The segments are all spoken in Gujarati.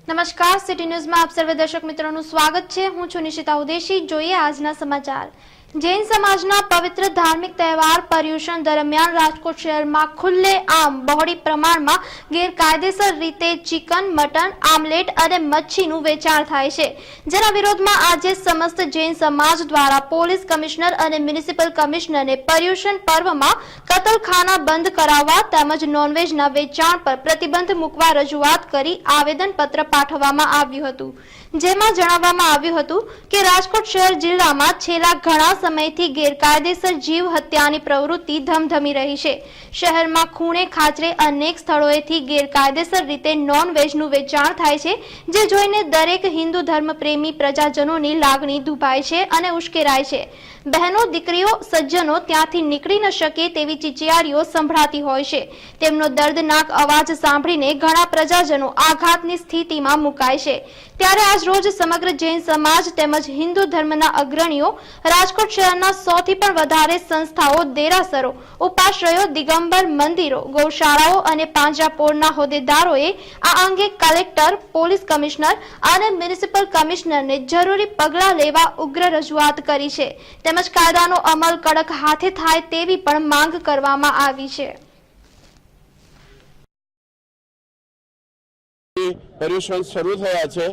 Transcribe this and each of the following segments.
નમસ્કાર, સિટી ન્યૂઝમાં આપ સર્વે દર્શક મિત્રોનું સ્વાગત છે। હું છું નિશિતા ઉદેશી। જોઈએ આજના સમાચાર। જૈન સમાજના પવિત્ર ધાર્મિક તહેવાર પર્યુષણ દરમિયાન રાજકોટ શહેરમાં ખુલ્લેઆમ બહોળી પ્રમાણમાં ગેરકાયદેસર રીતે ચિકન, મટન, આમલેટ અને મચ્છીનું વેચાણ થાય છે, જેના વિરોધમાં આજે સમસ્ત જૈન સમાજ દ્વારા પોલીસ કમિશનર અને મ્યુનિસિપલ કમિશનરને પર્યુષણ પર્વમાં કતલખાના બંધ કરાવવા તેમજ નોનવેજના વેચાણ પર પ્રતિબંધ મૂકવા રજૂઆત કરી આવેદનપત્ર પાઠવવામાં આવ્યું હતું, જેમાં જણાવવામાં આવ્યું હતું કે રાજકોટ શહેર જિલ્લામાં છેલ્લા ઘણા સમયથી ગેરકાયદેસર જીવ હત્યાની પ્રવૃત્તિ ધમધમી રહી છે। શહેરમાં ખૂણે ખાચરે અનેક સ્થળોએથી ગેરકાયદેસર રીતે નોનવેજનું વેચાણ થાય છે, જે જોઈને દરેક હિન્દુ ધર્મ પ્રેમી પ્રજાજનોની લાગણી દુભાય છે અને ઉશ્કેરાય છે। બહેનો, દીકરીઓ, સજ્જનો ત્યાંથી નીકળી ન શકે તેવી ચીચિયારીઓ સંભળાતી હોય છે। તેમનો દર્દનાક અવાજ સાંભળીને ઘણા પ્રજાજનો આઘાતની સ્થિતિમાં મુકાય છે। ત્યારે આજ રોજ સમગ્ર જૈન સમાજ તેમજ હિન્દુ ધર્મના અગ્રણીઓ, રાજકોટ શહેરના 100 થી પણ વધારે સંસ્થાઓ, દેરાસરો, ઉપાશ્રયો, દિગંબર મંદિરો, ગૌશાળાઓ અને પાંજરાપોળના હોદ્દેદારોએ આ અંગે કલેક્ટર, પોલીસ કમિશનર અને મ્યુનિસિપલ કમિશનરને જરૂરી પગલાં લેવા ઉગ્ર રજૂઆત કરી છે, તેમજ કાયદાનો અમલ કડક હાથે થાય તેવી પણ માંગ કરવામાં આવી છે। પર્યુષણ શરૂ થયા છે।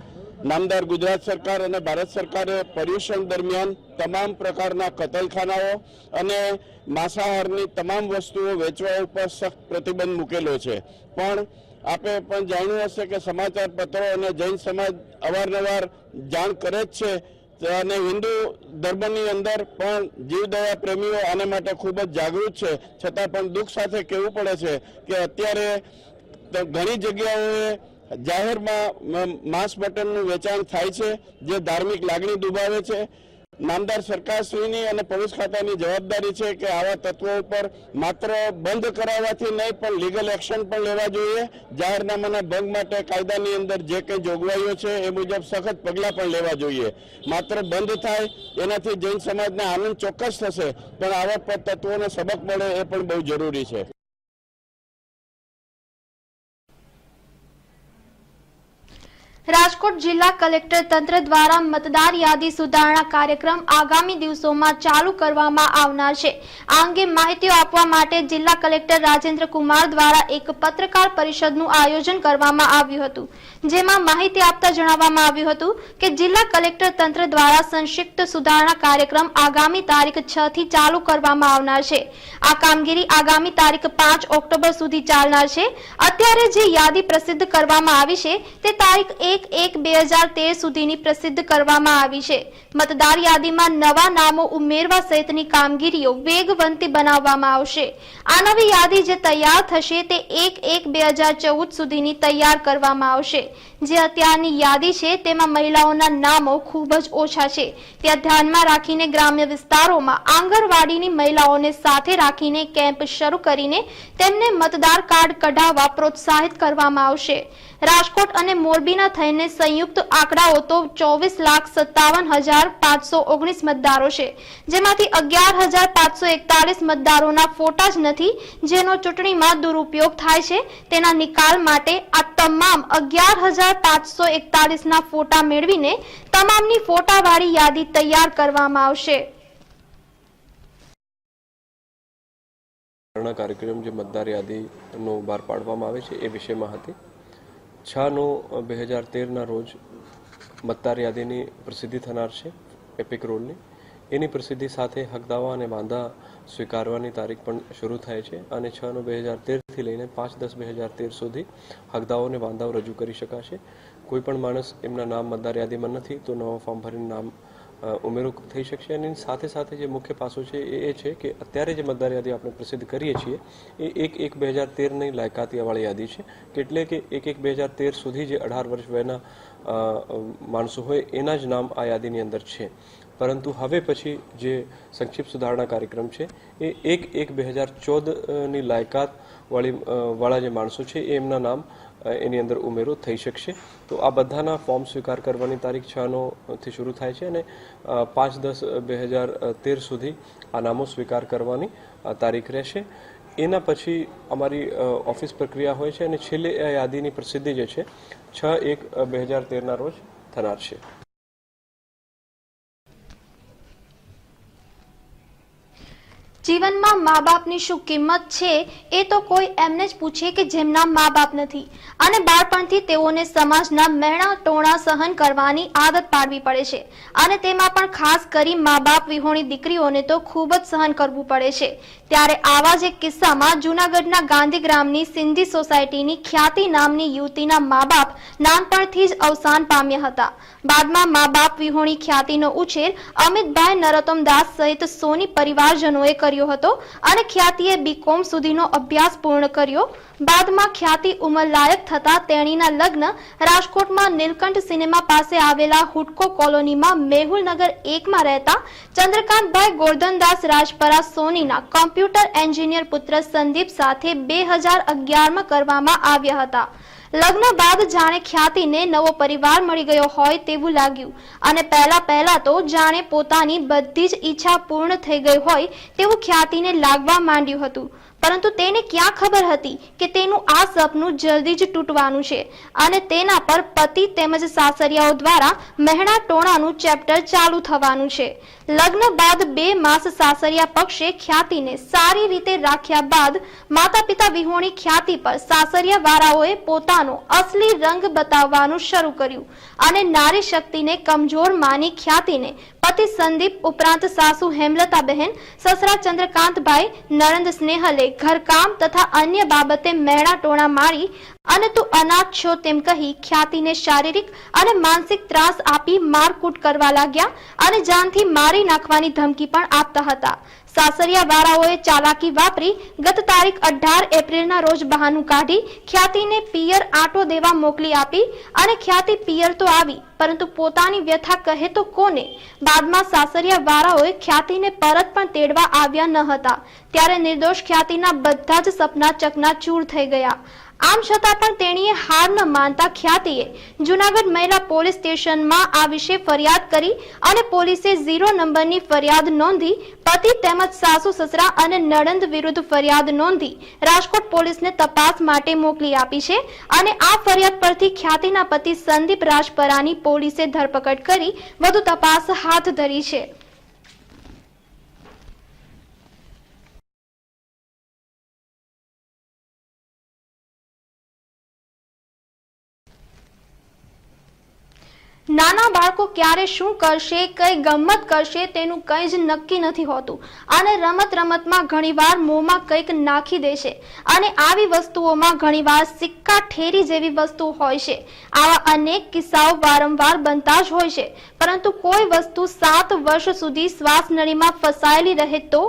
નામદાર ગુજરાત સરકાર અને ભારત સરકારે પર્યુષણ દરમિયાન તમામ પ્રકારના કતલખાનાઓ અને માંસાહારની તમામ વસ્તુઓ વેચવા ઉપર સખ્ત પ્રતિબંધ મૂકેલો છે, પણ આપે પણ જાણ્યું હશે કે સમાચાર પત્રો અને જૈન સમાજ અવારનવાર જાણ કરે જ છે અને હિન્દુ ધર્મની અંદર પણ જીવદયા પ્રેમીઓ આને માટે ખૂબ જ જાગૃત છે, છતાં પણ દુઃખ સાથે કહેવું પડે છે કે અત્યારે ઘણી જગ્યાઓએ જાહેરમાં માંસ મટનનું વેચાણ થાય છે, જે ધાર્મિક લાગણી દુભાવે છે। નામદાર સરકારશ્રીની અને પોલીસ ખાતાની જવાબદારી છે કે આવા તત્વો ઉપર માત્ર બંધ કરાવવાથી નહીં પણ લીગલ એક્શન પણ લેવા જોઈએ। જાહેરનામાના ભંગ માટે કાયદાની અંદર જે કંઈ જોગવાઈઓ છે એ મુજબ સખત પગલાં પણ લેવા જોઈએ। માત્ર બંધ થાય એનાથી જૈન સમાજને આનંદ ચોક્કસ થશે, પણ આવા તત્વોને સબક મળે એ પણ બહુ જરૂરી છે। રાજકોટ જિલ્લા કલેક્ટર તંત્ર દ્વારા મતદાર યાદી સુધારણા કાર્યક્રમ આગામી દિવસોમાં ચાલુ કરવામાં આવનાર છે। આ અંગે માહિતીઓ આપવા માટે જિલ્લા કલેક્ટર રાજેન્દ્ર કુમાર દ્વારા એક પત્રકાર પરિષદનું આયોજન કરવામાં આવ્યું હતું, જેમાં માહિતી આપતા જણાવવામાં આવ્યું હતું કે જિલ્લા કલેક્ટર તંત્ર દ્વારા સંક્ષિપ્ત સુધારણા કાર્યક્રમ આગામી તારીખ 6 થી ચાલુ કરવામાં આવનાર છે। આ કામગીરી આગામી તારીખ 5 ઓક્ટોબર સુધી ચાલનાર છે। અત્યારે જે યાદી પ્રસિદ્ધ કરવામાં આવી છે તે તારીખ 1/1/2013 સુધીની પ્રસિદ્ધ કરવામાં આવી છે। મતદાર યાદીમાં નવા નામો ઉમેરવા સહિતની કામગીરીઓ વેગવંતી બનાવવામાં આવશે। આ નવી યાદી જે તૈયાર થશે તે 1/1/2014 સુધીની તૈયાર કરવામાં આવશે। જે અત્યારની યાદી છે તેમાં મહિલાઓના નામો ખૂબ જ ઓછા છે, ત્યાં ધ્યાનમાં રાખીને ગ્રામ્ય વિસ્તારોમાં આંગણવાડીની મહિલાઓને સાથે રાખીને કેમ્પ શરૂ કરીને તેમને મતદાર કાર્ડ કઢાવવા પ્રોત્સાહિત કરવામાં આવશે। રાજકોટ અને મોરબીના થઈને સંયુક્ત આંકડાઓ તો 24,57,519 મતદારો છે, જેમાંથી 11,541 મતદારોના ફોટા જ નથી, જેનો ચૂંટણીમાં દુરુપયોગ થાય છે। તેના નિકાલ માટે આ તમામ 11,541 ના ફોટા મેળવીને તમામની ફોટાવાળી યાદી તૈયાર કરવામાં આવશે। કાર્યક્રમ જે મતદાર યાદીનો બહાર પાડવામાં આવે છે એ વિષયમાં હતી। 6/9/2013 રોજ મતદાર યાદીની પ્રસિદ્ધિ થનાર છે, એપિક રોલની। એની પ્રસિદ્ધિ સાથે હકદાવા અને વાંધા સ્વીકારવાની તારીખ પણ શરૂ થાય છે અને 6/9/2013 થી લઈને 5/10/2013 સુધી હકદાઓ અને વાંધાઓ રજૂ કરી શકાશે। કોઈ પણ માણસ એમના નામ મતદાર યાદીમાં નથી તો નવા ફોર્મ ભરીને નામ ઉમેરો થઈ શકશે। અને સાથે સાથે જે મુખ્ય પાસો છે એ છે કે અત્યારે જે મતદાર યાદી આપણે પ્રસિદ્ધ કરીએ છીએ એ 1/1/2013ની લાયકાતીવાળી યાદી છે, એટલે કે 1/1/2013 સુધી જે 18 વર્ષ વયના માણસો હોય એના જ નામ આ યાદીની અંદર છે। પરંતુ હવે પછી જે સંક્ષિપ્ત સુધારણા કાર્યક્રમ છે એ 1/1/2014ની લાયકાત વાળા જે માણસો છે એ એમના નામ એની અંદર ઉમેરો થઈ શકશે। તો આ બધાના ફોર્મ સ્વીકાર કરવાની તારીખ 6 થી શરૂ થાય છે અને 5/10/2013 સુધી આ નામો સ્વીકાર કરવાની તારીખ રહેશે। એના પછી અમારી ઓફિસ પ્રક્રિયા હોય છે અને છેલ્લે આ યાદીની પ્રસિદ્ધિ જે છે 6/1/2013 રોજ થનાર છે. જીવનમાં મા બાપની શું કિંમત છે એ તો કોઈ એમને જ પૂછે કે જેમના મા બાપ નથી, અને બાળપણથી તેઓને સમાજના મહેણા ટોણા સહન કરવાની આદત પાડવી પડે છે, અને તેમાં પણ ખાસ કરી મા બાપ વિહોણી દીકરીઓને તો ખૂબ જ સહન કરવું પડે છે. ત્યારે આવા જ એક કિસ્સામાં જૂનાગઢના ગાંધીગ્રામની સિંધી સોસાયટીની ખ્યાતિ નામની યુવતીના મા બાપ નાનપણથી જ અવસાન પામ્યા હતા. બાદમાં મા બાપ વિહોણી ખ્યાતિનો ઉછેર અમિતભાઈ નરોત્તમદાસ સહિત સોની પરિવારજનોએ કર્યો હતો, અને ખ્યાતિએ BCom સુધીનો અભ્યાસ પૂર્ણ કર્યો. બાદમાં ખ્યાતિ ઉંમરલાયક થતા તેણીના લગ્ન રાજકોટમાં નીલકંઠ સિનેમા પાસે આવેલા હુડકો કોલોનીમાં મેહુલનગર 1માં રહેતા ચંદ્રકાંતભાઈ ગોરધનદાસ રાજપરા સોનીના કોમ્પ્યુટર એન્જિનિયર પુત્ર સંદીપ સાથે 2011માં કરવામાં આવ્યા હતા. લગ્ન બાદ જાણે ખ્યાતિને નવો પરિવાર મળી ગયો હોય તેવું લાગ્યું, અને પહેલા તો જાણે પોતાની બધી જ ઈચ્છા પૂર્ણ થઈ ગઈ હોય તેવું ખ્યાતિને લાગવા માંડ્યું હતું. પરંતુ તેને ક્યાં ખબર હતી કે તેનું આ સપનું જલ્દી જ તૂટવાનું છે, અને તેના પર પતિ તેમજ સાસરિયાઓ દ્વારા મહેણા ટોણાનું ચેપ્ટર ચાલુ થવાનું છે. લગ્ન બાદ 2 માસ સાસરિયા પક્ષે ખ્યાતિને સારી રીતે રાખ્યા બાદ માતા પિતા વિહોણી ખ્યાતિ પર સાસરિયા વાળાઓએ પોતાનો અસલી રંગ બતાવવાનું શરૂ કર્યું, અને નારી શક્તિને કમજોર માની ખ્યાતિને પતિ સંદીપ ઉપરાંત સાસુ હેમલતાબહેન, સસરા ચંદ્રકાંતભાઈ, નણંદ સ્નેહલે ઘરકામ તથા અન્ય બાબતે મહેણા ટોણા મારી અને તું અનાથ છો તેમ કહી ખ્યાતિને શારીરિક અને માનસિક ત્રાસ આપી મારકૂટ કરવા લાગ્યા, અને જાનથી મારી નાખવાની ધમકી પણ આપતા હતા. સાસરિયા વાળાઓએ ચાલાકી વાપરી ગત તારીખ 18 એપ્રિલના રોજ બહાનું કાઢી ખ્યાતિને પિયર આંટો દેવા મોકલી આપી, અને ખ્યાતિ પિયર તો આવી પરંતુ પોતાની વ્યથા કહે તો કોને. બાદમાં સાસરિયા વાળાઓએ ખ્યાતિને પરત પણ તેડવા આવ્યા ન હતા. ત્યારે નિર્દોષ ખ્યાતિના બધા જ સપના ચકનાચૂર થઈ ગયા. આમ છતાં પણ તેણીએ હાર ન માનતા ખ્યાતિએ જૂનાગઢ મહિલા પોલીસ સ્ટેશનમાં આ વિશે ફરિયાદ કરી, અને પોલીસે 0 નંબરની ફરિયાદ નોંધી પતિ તેમજ સાસુ સસરા અને નણંદ વિરુદ્ધ ફરિયાદ નોંધી રાજકોટ પોલીસને તપાસ માટે મોકલી આપી છે. અને આ ફરિયાદ પરથી ખ્યાતિના પતિ સંદીપ રાજપરાની પોલીસે ધરપકડ કરી વધુ તપાસ હાથ ધરી છે. નાના બાળકો ક્યારે શું કરશે, કઈ ગમ્મત કરશે તેનું કંઈ જ નક્કી નથી હોતું, અને રમતમાં ઘણીવાર મોંમાં કંઈક નાખી દે છે, અને આવી વસ્તુઓમાં ઘણીવાર સિક્કા ઠેરી જેવી વસ્તુ હોય છે. આવા અનેક કિસ્સાઓ વારંવાર બનતા જ હોય છે, પરંતુ કોઈ વસ્તુ 7 વર્ષ સુધી શ્વાસ નળીમાં ફસાયેલી રહે તો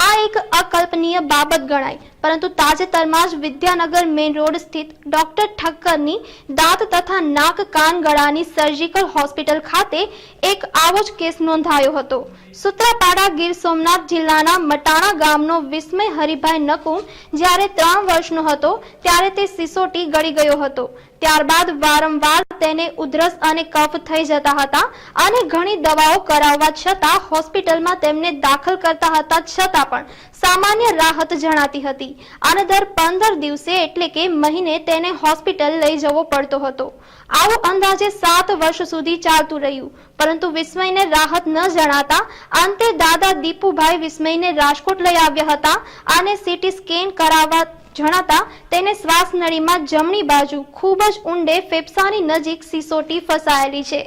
આ એક અકલ્પનીય બાબત ગણાય. પરંતુ તાજેતરમાં જ વિદ્યાનગર મેઇન રોડ સ્થિત ડોક્ટર ઠક્કરની દાંત તથા નાક કાન ગળાની સર્જિકલ હોસ્પિટલ ખાતે એક આવો જ કેસ નોંધાયો હતો. સૂત્રાપાડા ગીર સોમનાથ જિલ્લાના મટાણા ગામનો વિસ્મય હરિભાઈ નકુમ જ્યારે 3 વર્ષનો હતો ત્યારે તે સિસોટી ગળી ગયો હતો. ત્યારબાદ વારંવાર તેને ઉધરસ અને કફ થઈ જતા હતા, અને ઘણી દવાઓ કરાવવા છતાં હોસ્પિટલમાં તેમને દાખલ કરતા હતા, છતાં પણ સામાન્ય રાહત જણાતી હતી, અને દર 15 દિવસે એટલે કે મહિને તેને હોસ્પિટલ લઈ જવો પડતો હતો. આવું અંદાજે 7 વર્ષ સુધી ચાલતું રહ્યું, પરંતુ વિસ્મયને રાહત ન જણાતા અંતે દાદા દીપુભાઈ વિસ્મયને રાજકોટ લઈ આવ્યા હતા, અને સીટી સ્કેન કરાવવા જણાતા તેને શ્વાસ નળીમાં જમણી બાજુ ખૂબ જ ઊંડે ફેફસાની નજીક સિસોટી ફસાયેલી છે.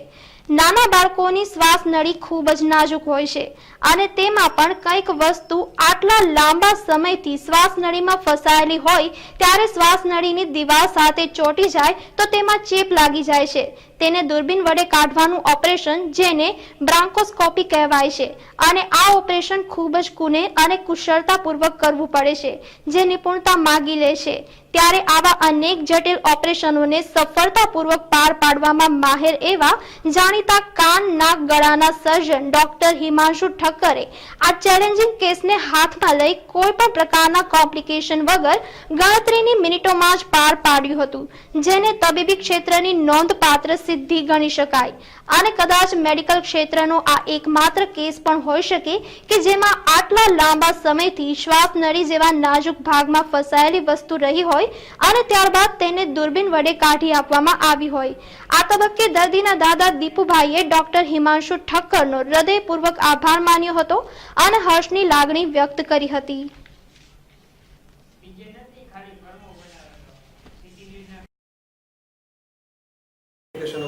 નાના બાળકોની શ્વાસ નળી ખૂબ જ નાજુક હોય છે, અને તેમાં પણ કંઈક વસ્તુ આટલા લાંબા સમયથી શ્વાસ નળીમાં ફસાયેલી હોય ત્યારે શ્વાસ નળીની દિવાલ સાથે ચોંટી જાય તો તેમાં ચેપ લાગી જાય છે. તેને દૂરબીન વડે કાઢવાનું ઓપરેશન, જેને બ્રાન્કોસ્કોપી કહેવાય છે, અને આ ઓપરેશન ખૂબ જ કુને અને કુશળતાપૂર્વક કરવું પડે છે, જે નિપુણતા માગી લે છે. ત્યારે આવા અનેક જટિલ ઓપરેશનોને સફળતાપૂર્વક પાર પાડવા કરવામાં માહેર એવા જાણીતા કાન નાક ગળાના સર્જન ડોક્ટર હિમાંશુ ઠક્કરે આ ચેલેન્જિંગ કેસને હાથમાં લઈ કોઈ પણ પ્રકારના કોમ્પ્લિકેશન વગર ગણતરીની મિનિટોમાં જ પાર પાડ્યું હતું, જેને તબીબી ક્ષેત્રની નોંધપાત્ર સિદ્ધિ ગણી શકાય અને કદાચ મેડિકલ ક્ષેત્રનો આ એકમાત્ર કેસ પણ હોઈ શકે કે જેમાં આટલા લાંબા સમયથી શ્વાસ નળી જેવા નાજુક ભાગમાં ફસાયેલી વસ્તુ રહી હોય અને ત્યારબાદ તેને દૂરબીન વડે કાઢી આપવામાં આવી હોય. આ તબક્કે દર્દીના દાદા દીપુભાઈએ ડોક્ટર હિમાંશુ ઠક્કરનો હૃદયપૂર્વક આભાર માન્યો હતો અને હર્ષની લાગણી વ્યક્ત કરી હતી.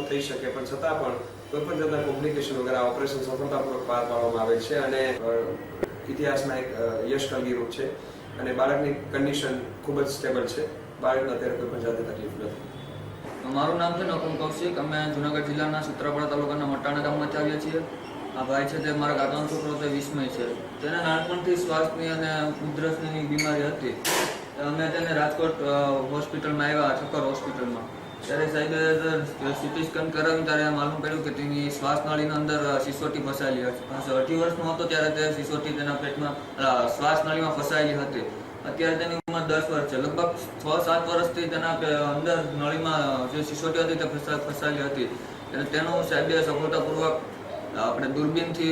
થઈ શકે પણ છતાં પણ કોઈ પણ જાતના કોમ્પ્લિકેશન વગર આ ઓપરેશન સફળતાપૂર્વક પાર પાડવામાં આવે છે અને ઇતિહાસમાં એક યશ કલગીરૂપ છે અને બાળકની કન્ડિશન ખૂબ જ સ્ટેબલ છે. બાળકને અત્યારે કોઈ પણ જાતની તકલીફ નથી. મારું નામ છે નકુમ કૌશિક. અમે જુનાગઢ જિલ્લાના સૂત્રાપાડા તાલુકાના મટાણા ગામમાંથી આવીએ છીએ. આ ભાઈ છે તે મારા કાકાનો છોકરો તે વિસ્મય છે. તેને નાનપણથી શ્વાસની અને ઉધરસની બીમારી હતી. અમે તેને રાજકોટ હોસ્પિટલમાં આવ્યા, ઠક્કર હોસ્પિટલમાં. ત્યારે સાહેબે સીટી સ્કેન કરાવ્યું ત્યારે માલુમ પડ્યું કે તેની શ્વાસ નળીની અંદર સિસોટી ફસાયેલી હતી. 18 વર્ષનો હતો ત્યારે તે સિસોટી તેના પેટમાં શ્વાસ નળીમાં ફસાયેલી હતી. અત્યારે તેની ઉંમર 10 વર્ષ છે. લગભગ 6-7 વર્ષથી તેના અંદર નળીમાં જે સિસોટી હતી તે ફસાયેલી હતી. એટલે તેનું સાહેબે સફળતાપૂર્વક આપણે દૂરબીનથી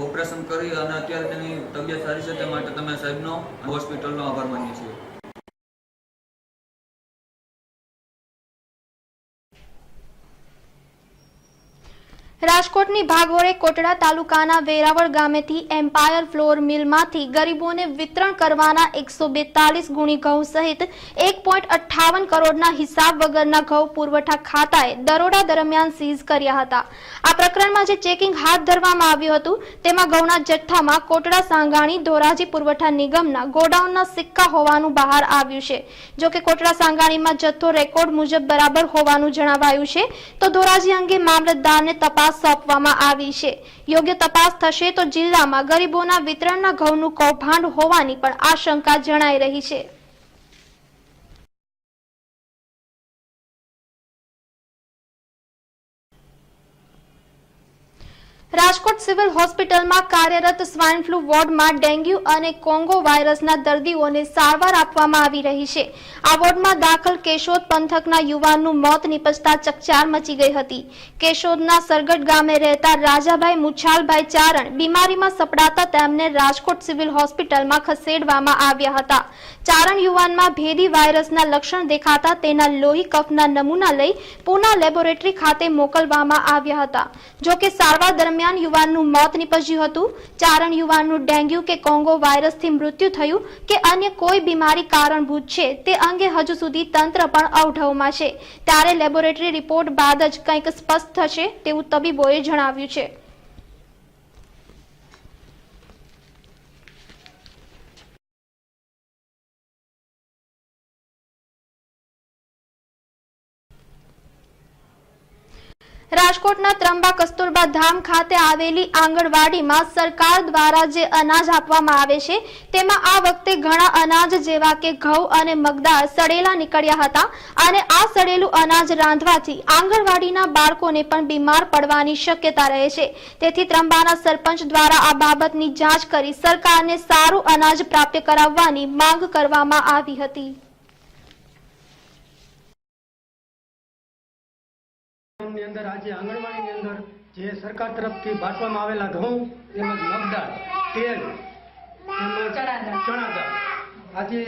ઓપરેશન કરી અને અત્યારે તેની તબિયત સારી છે. તે માટે તમે સાહેબનો હોસ્પિટલનો આભાર માનીએ છીએ. રાજકોટની ભાગોળે કોટડા તાલુકાના વેરાવળ ગામેથી એમ્પાયર ફ્લોર મિલમાંથી ગરીબોને વિતરણ કરવાના 142 ગુણી ઘઉં સહિત 1.58 કરોડના હિસાબ વગરના ઘઉં પુરવઠા ખાતાએ દરોડા દરમિયાન સીઝ કર્યા હતા. આ પ્રકરણમાં જે ચેકિંગ હાથ ધરવામાં આવ્યું હતું તેમાં ઘઉંના જથ્થામાં કોટડા સાંગાણી ધોરાજી પુરવઠા નિગમના ગોડાઉનના સિક્કા હોવાનું બહાર આવ્યું છે. જો કે કોટડા સાંગાણીમાં જથ્થો રેકોર્ડ મુજબ બરાબર હોવાનું જણાવાયું છે, તો ધોરાજી અંગે મામલતદારને તપાસ સોંપવામાં આવી છે. યોગ્ય તપાસ થશે તો જિલ્લામાં ગરીબોના વિતરણના ઘઉંનું કૌભાંડ હોવાની પણ આશંકા જણાઈ રહી છે. રાજકોટ સિવિલ હોસ્પિટલમાં કાર્યરત સ્વાઇન ફ્લૂ વોર્ડમાં ડેન્ગ્યુ અને કોંગો વાયરસના દર્દીઓને સારવાર આપવામાં આવી રહી છે. આ વોર્ડમાં દાખલ કેશોદ પંથકના યુવાનનું મોત નીપજતા ચકચાર મચી ગઈ હતી. કેશોદના સરગટ ગામે રહેતા રાજાભાઈ મુછાલભાઈ ચારણ બીમારીમાં સપડાતા તેમને રાજકોટ સિવિલ હોસ્પિટલમાં ખસેડવામાં આવ્યા હતા. ચારણ યુવાનમાં ભેદી વાયરસના લક્ષણ દેખાતા તેના લોહી કફના નમૂના લઈ પૂના લેબોરેટરી ખાતે મોકલવામાં આવ્યા હતા. જો કે સારવાર દરમિયાન યુવાનનું મોત નીપજ્યું હતું. ચારણ યુવાનનું ડેન્ગ્યુ કે કોંગો વાયરસથી મૃત્યુ થયું કે અન્ય કોઈ બીમારી કારણભૂત છે તે અંગે હજુ સુધી તંત્ર પણ અવઢવમાં છે. ત્યારે લેબોરેટરી રિપોર્ટ બાદ જ કંઈક સ્પષ્ટ થશે તેવું તબીબોએ જણાવ્યું છે. રાજકોટના ત્રંબા કસ્તુરબા ધામ ખાતે આવેલી આંગણવાડીમાં સરકાર દ્વારા જે અનાજ આપવામાં આવે છે તેમાં આ વખતે ઘણા અનાજ જેવા કે ઘઉં અને મગદાળ સડેલા નીકળ્યા હતા અને આ સડેલું અનાજ રાંધવાથી આંગણવાડીના બાળકોને પણ બીમાર પડવાની શક્યતા રહે છે. તેથી ત્રંબાના સરપંચ દ્વારા આ બાબતની જાંચ કરી સરકારને સારું અનાજ પ્રાપ્ત કરાવવાની માંગ કરવામાં આવી હતી. ની અંદર આજે આંગણવાડીની અંદર જે સરકાર તરફથી બાંટવામાં આવેલા ઘઉં તેમજ મગદાળ, તેલ તેમજ ચણા દાળ, આજે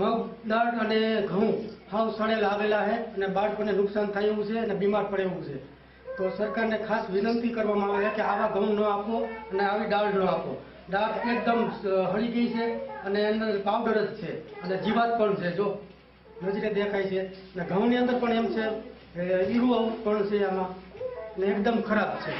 મગદાળ અને ઘઉં હાવ સડેલા આવેલા છે અને બાળકોને નુકસાન થાય એવું છે અને બીમાર પડે એવું છે. તો સરકારને ખાસ વિનંતી કરવામાં આવે છે કે આવા ઘઉં ન આપો અને આવી દાળ ન આપો. દાળ એકદમ હળી ગઈ છે અને અંદર પાવડર જ છે અને જીવાત પણ છે, જો નજરે દેખાય છે. અને ઘઉંની અંદર પણ એમ છે ઈરું પણ છે આમાં ને એકદમ ખરાબ છે.